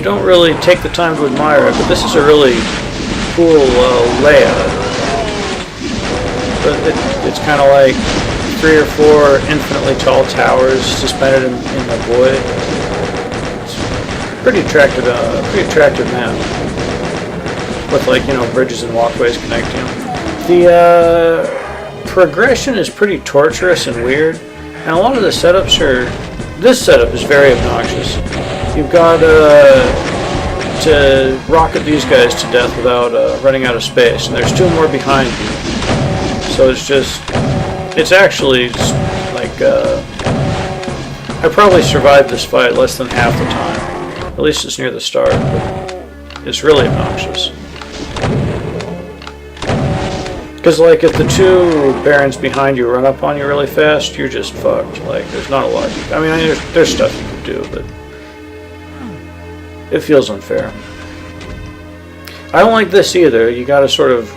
don't really take the time to admire it, but this is a really cool layout. But it's kind of like 3 or 4 infinitely tall towers suspended in the void. It's pretty attractive map with, like, you know, bridges and walkways connecting them. The progression is pretty torturous and weird, and a lot of the setups are. This setup is very obnoxious. You've got to rocket these guys to death without running out of space, and there's 2 more behind you. So it's actually like I probably survived this fight less than half the time. At least it's near the start, but it's really obnoxious. Because, like, if the 2 barons behind you run up on you really fast, you're just fucked. Like, there's not a lot you can... I mean, there's stuff you can do, but it feels unfair. I don't like this either. You gotta sort of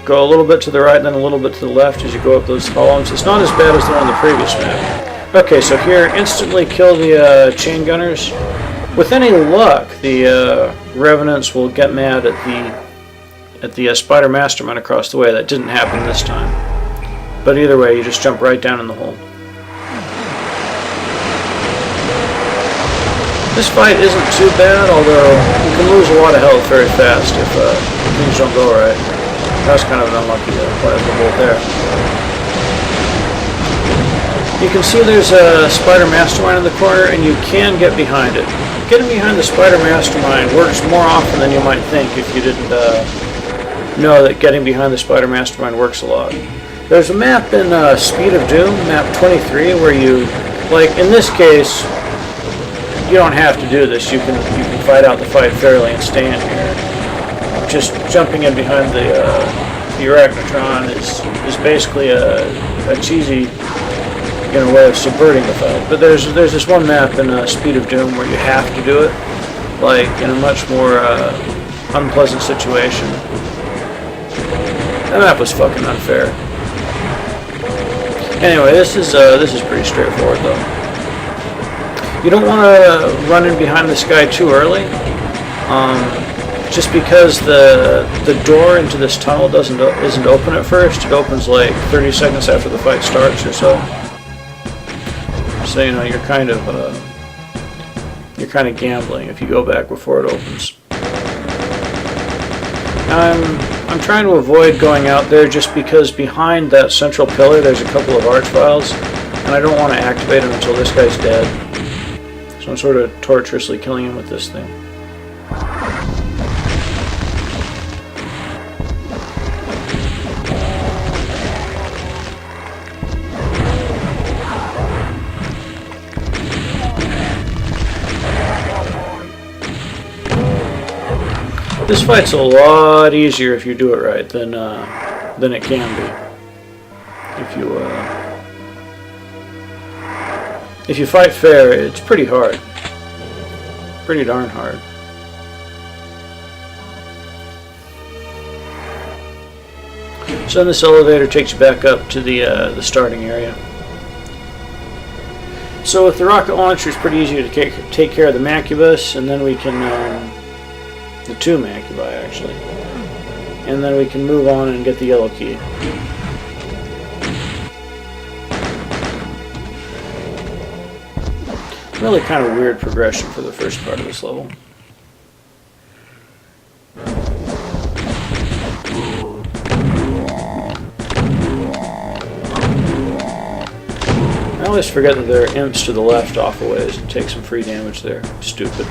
go a little bit to the right and then a little bit to the left as you go up those columns. It's not as bad as the one on the previous map. Okay, so here, instantly kill the chain gunners. With any luck, the revenants will get mad at the spider mastermind across the way. That didn't happen this time. But either way, you just jump right down in the hole. This fight isn't too bad, although you can lose a lot of health very fast if things don't go right. That was kind of an unlucky plasma bolt there. You can see there's a spider mastermind in the corner, and you can get behind it. Getting behind the spider mastermind works more often than you might think if you didn't know that getting behind the spider mastermind works a lot. There's a map in Speed of Doom, map 23, where you, like in this case, you don't have to do this. You can fight out the fight fairly and stand here. Just jumping in behind the Arachnotron is basically a cheesy, you know, way of subverting the fight. But there's this one map in Speed of Doom where you have to do it, like in a much more unpleasant situation. That map was fucking unfair. Anyway, this is pretty straightforward though. You don't want to run in behind this guy too early, just because the door into this tunnel isn't open at first. It opens like 30 seconds after the fight starts or so. So you know you're kind of gambling if you go back before it opens. I'm trying to avoid going out there just because behind that central pillar there's a couple of archviles, and I don't want to activate them until this guy's dead. So I'm sort of torturously killing him with this thing. This fight's a lot easier if you do it right than it can be. If you fight fair, it's pretty hard. Pretty darn hard. So then this elevator takes you back up to the starting area. So with the rocket launcher, it's pretty easy to take care of the Macubus, and then we can the 2 Macubi actually, and then we can move on and get the yellow key. Really kind of weird progression for the first part of this level. I always forget that there are imps to the left off a ways and take some free damage there. Stupid.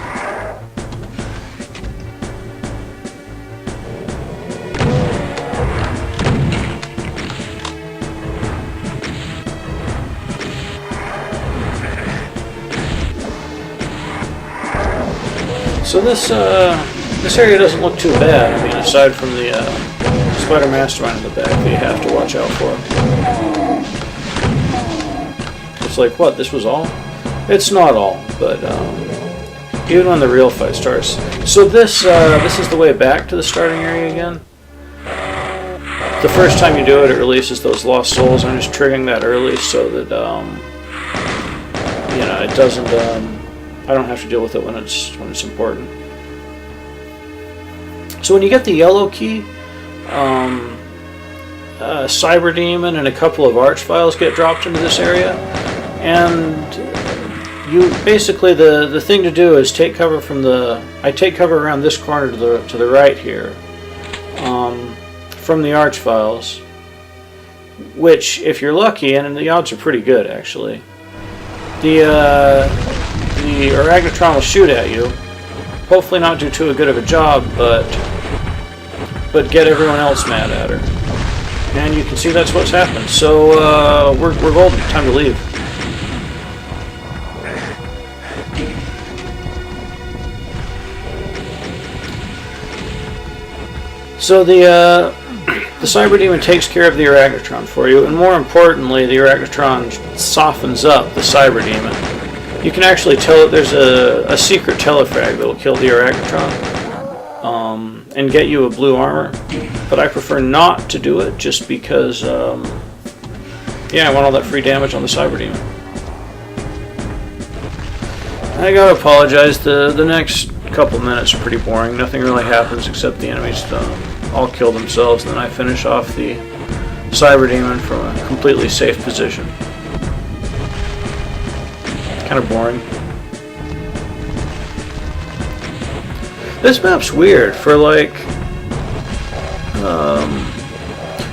So this area doesn't look too bad. I mean, aside from the spider mastermind in the back that you have to watch out for. It's like, what? This was all? It's not all, but even when the real fight starts. So this is the way back to the starting area again. The first time you do it, it releases those lost souls. I'm just triggering that early so that you know, it doesn't. I don't have to deal with it when it's important. So when you get the yellow key, Cyber Demon and a couple of arch files get dropped into this area, and you basically the thing to do is take cover from I take cover around this corner to the right here, from the arch files, which if you're lucky, and the odds are pretty good actually, the Aragnatron will shoot at you. Hopefully not do too good of a job, but get everyone else mad at her. And you can see that's what's happened. So we're golden. Time to leave. So the Cyber Demon takes care of the Aragnatron for you, and more importantly, the Aragnatron softens up the Cyber Demon. You can actually tell that there's a secret telefrag that will kill the Aragnatron and get you a blue armor, but I prefer not to do it just because, yeah, I want all that free damage on the Cyber Demon. I gotta apologize, the next couple minutes are pretty boring. Nothing really happens except the enemies all kill themselves, and then I finish off the Cyber Demon from a completely safe position. Kind of boring. This map's weird for like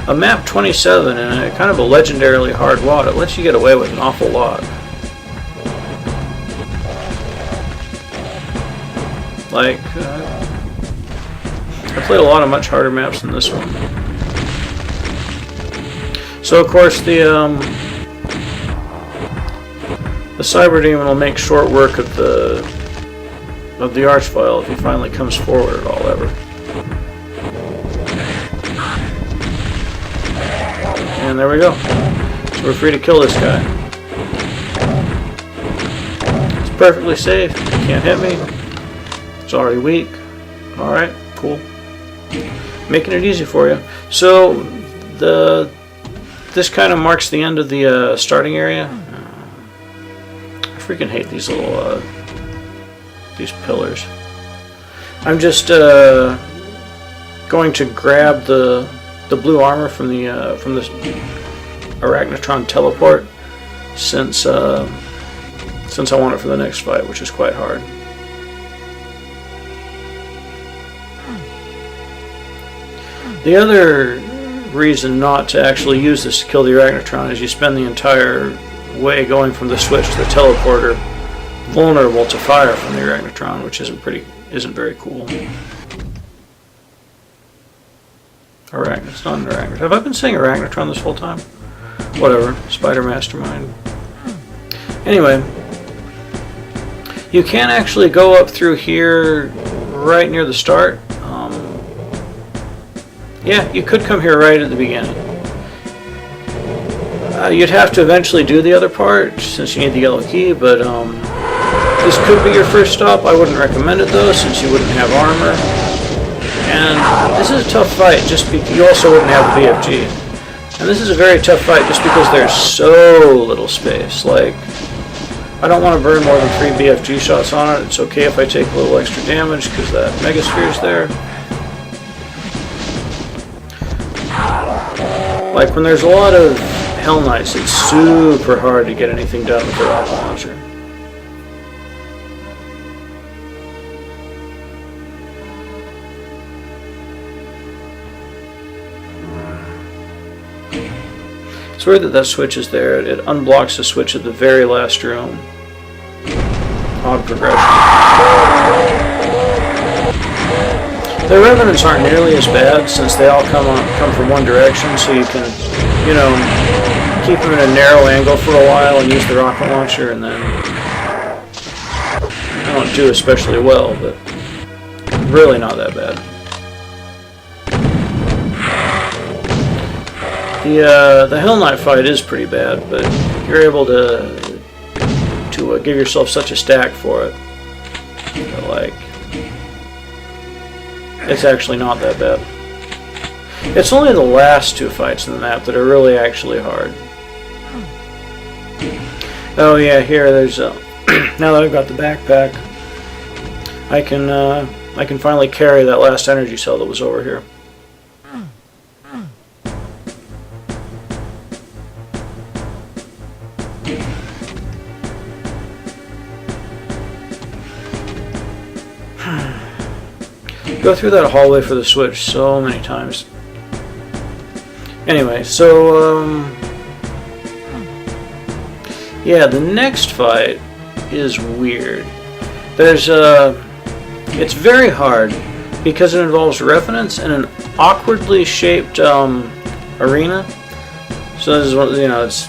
a map 27 and a kind of a legendarily hard WOD. It lets you get away with an awful lot. Like I played a lot of much harder maps than this one. So of course the Cyber Demon will make short work of the Archvile if he finally comes forward at all ever. And there we go. So we're free to kill this guy. It's perfectly safe. He can't hit me. It's already weak. Alright, cool. Making it easy for you. So this kind of marks the end of the starting area. I freaking hate these little these pillars. I'm just going to grab the blue armor from the Aragnatron teleport since I want it for the next fight, which is quite hard. The other reason not to actually use this to kill the Aragnatron is you spend the entire way going from the switch to the teleporter vulnerable to fire from the Aragnatron, which isn't very cool. It's not an Aragnatron. Have I been saying Aragnatron this whole time? Whatever. Spider Mastermind. Anyway, you can actually go up through here right near the start. Yeah, you could come here right at the beginning. You'd have to eventually do the other part since you need the yellow key, but this could be your first stop. I wouldn't recommend it though, since you wouldn't have armor. And this is a tough fight, just because you also wouldn't have the BFG. And this is a very tough fight just because there's so little space. Like, I don't want to burn more than 3 BFG shots on it. It's okay if I take a little extra damage because that Megasphere's there. Like, when there's a lot of Hell Knights, it's super hard to get anything done with the rocket launcher. It's weird that switch is there. It unblocks the switch at the very last room. Odd progression. The Revenants aren't nearly as bad since they all come from one direction, so you can, you know, keep them in a narrow angle for a while and use the rocket launcher, and then I don't do especially well, but really not that bad. The Hell Knight fight is pretty bad, but you're able to give yourself such a stack for it. Like, it's actually not that bad. It's only the last 2 fights in the map that are really actually hard. Oh yeah, here there's now that I've got the backpack, I can I can finally carry that last energy cell that was over here. Go through that hallway for the switch so many times. Anyway, so yeah, the next fight is weird. It's very hard because it involves revenants in an awkwardly shaped arena. So this is what, you know, it's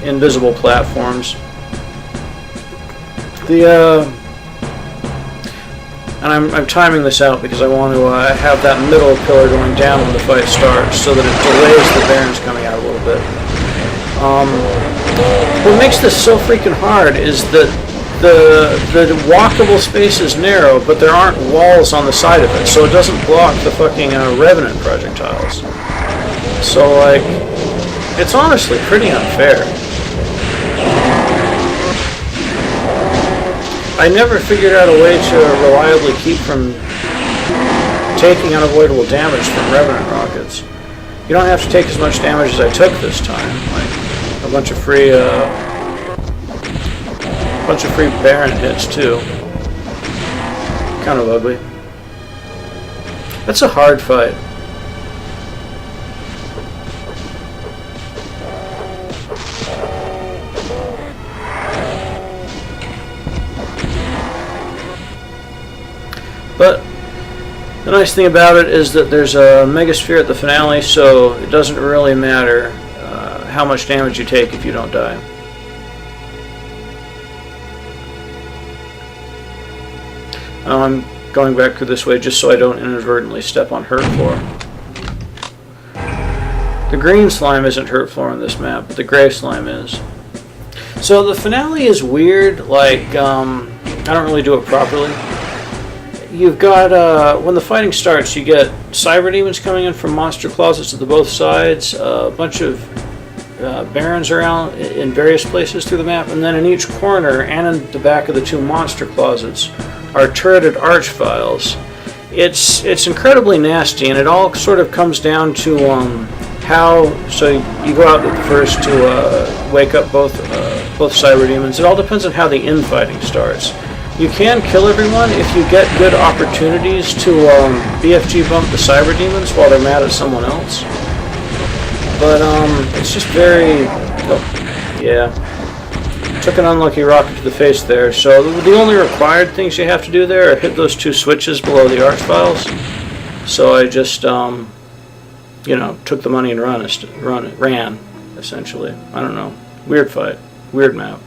invisible platforms. And I'm timing this out because I want to have that middle pillar going down when the fight starts, so that it delays the barons coming out a little bit. What makes this so freaking hard is that the walkable space is narrow, but there aren't walls on the side of it, so it doesn't block the fucking revenant projectiles. So, like, it's honestly pretty unfair. I never figured out a way to reliably keep from taking unavoidable damage from revenant rockets. You don't have to take as much damage as I took this time. Like a bunch of free Baron hits too. Kind of ugly. That's a hard fight. But the nice thing about it is that there's a megasphere at the finale, so it doesn't really matter how much damage you take if you don't die. I'm going back through this way just so I don't inadvertently step on hurt floor. The green slime isn't hurt floor on this map, but the gray slime is. So the finale is weird, like, I don't really do it properly. You've got, when the fighting starts, you get cyber demons coming in from monster closets to both sides, a bunch of barons around in various places through the map, and then in each corner and in the back of the two monster closets are turreted archviles. It's incredibly nasty, and it all sort of comes down to so you go out at the first to wake up both cyber demons. It all depends on how the infighting starts. You can kill everyone if you get good opportunities to BFG bump the cyber demons while they're mad at someone else. But it's just very... Oh, yeah. Took an unlucky rocket to the face there. So the only required things you have to do there are hit those two switches below the archviles. So I just, you know, took the money and ran, essentially. I don't know. Weird fight. Weird map.